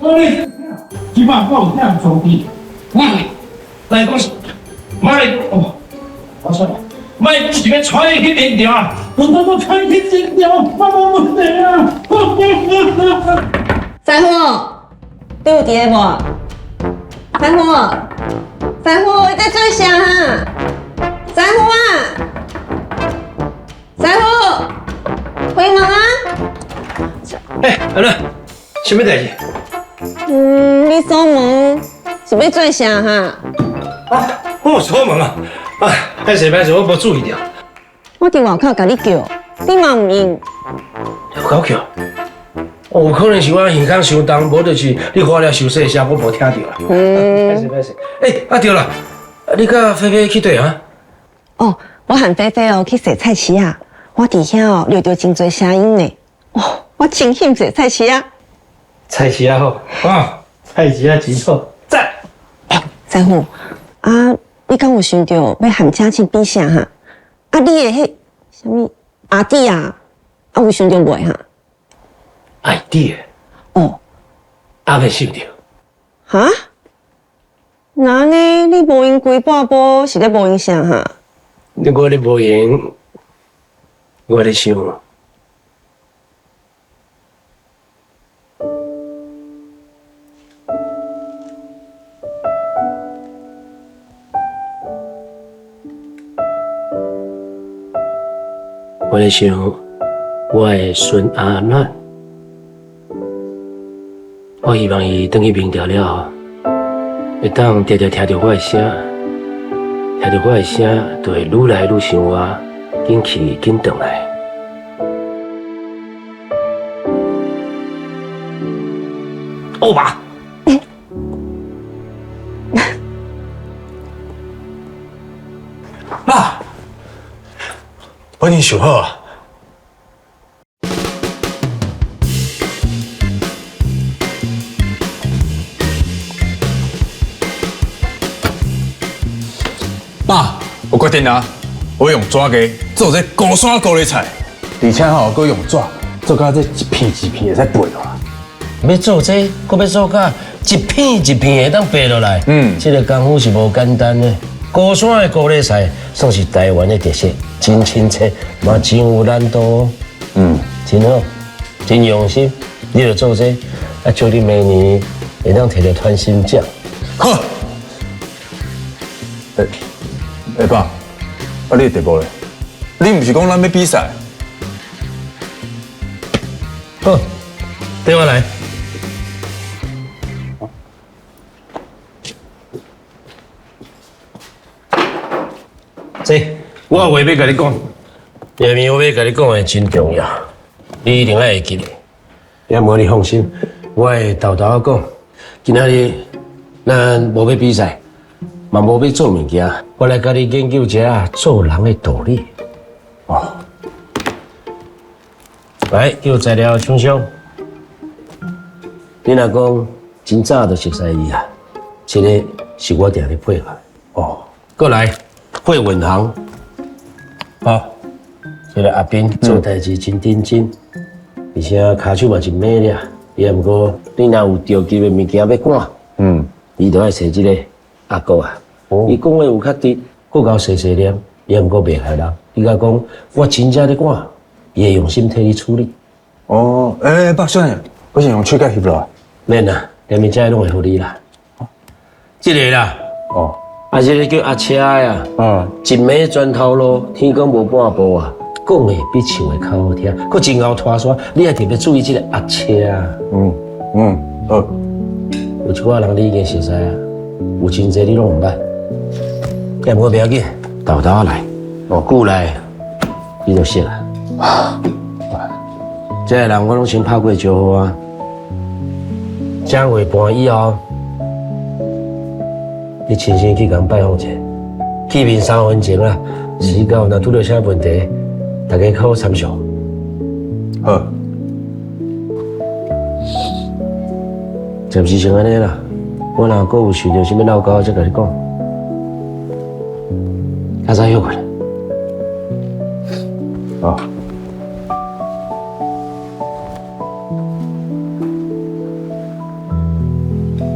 哎，起码我有这样兄弟，来讲，买哦，我说，买一个揣去领掉啊，我揣去领掉，我不得啊！师傅，你有伫个无？师傅，师傅，你在做啥哈？师傅啊，师傅，开门啊！哎，安娜，什么代志？你锁门是要做啥哈？啊，我锁门啊！啊，歹势，我无注意到。我伫外口甲你叫，你嘛唔应。搞叫？有可能是我耳孔伤重，无就是你花了收细声，我无听到啊。歹势。哎，对了，你甲菲菲去对啊？哦，我和菲菲去洗菜市啊，我伫遐录到真侪声音呢。哦，我真兴洗菜市啊。菜市啊好，啊，菜市啊真好，赞。师傅，啊，你敢有想到要和嘉庆比啥哈？啊，你的迄什么阿弟啊，有想到袂哈？爱弟哦，未想到。哈？那呢？你无闲规半步是咧无闲啥哈？我咧无闲，我咧想。我咧想，我的孙阿暖，我希望伊转去明朝了后，会当常常听到我的声，听到我的声，就会愈来愈想我，紧去紧转来。欧巴，爸，我已经想好啊。爸，我决定啊，我用纸鸡做这高山高丽菜，而且搁用纸做到这一片一片会使飞落来。要做这，搁要做到一片一片会当飞落来。这个功夫是无简单的。高山的高丽菜算是台湾的特色，真亲切，嘛真有难度。真好，真用心。你就做这，啊，祝你明年会当摕到团心奖。好。爸，啊，你的题目咧？你不是讲咱要比赛？好，对我来。这，我有话要甲你讲，下面我要甲你讲的真重要，你一定要会记得。也无你放心，我会豆豆讲，今仔日咱无要比赛，嘛无要做物件，我来甲你研究一下做人的道理。哦，来，叫材料厂商。你若讲真早就熟悉伊啊，这个是我定咧配合。哦，过来。会稳行，好，这个阿斌做代志真认真，而且骹手嘛真美咧。也毋过你若有着急的物件要赶，你就要找这个阿哥啊。伊讲话有较直，够够细细念，也毋过袂害人。你甲讲，我真正咧赶，伊会用心替你处理。哦，爸，小人，我想用手机翕落来。免啦，连物件拢会互你啦。这个啦。哦。啊，这个叫阿车呀，一暝砖头路，天公无半步啊，讲的比唱的较好听，佫真后拖沙，你也特别注意这个阿车啊。好。有一寡人你已经熟悉啊，有真济你拢唔捌，也毋过不要紧，豆豆来，久来你就熟啊。这个人我拢先拍过招呼啊，正月半以后。你亲身去共拜访者，见面3分钟啦，时到若拄到啥问题，大家靠参详。好，暂时先安尼啦。我若阁有想到啥物闹交，再甲你讲。较早休困。好。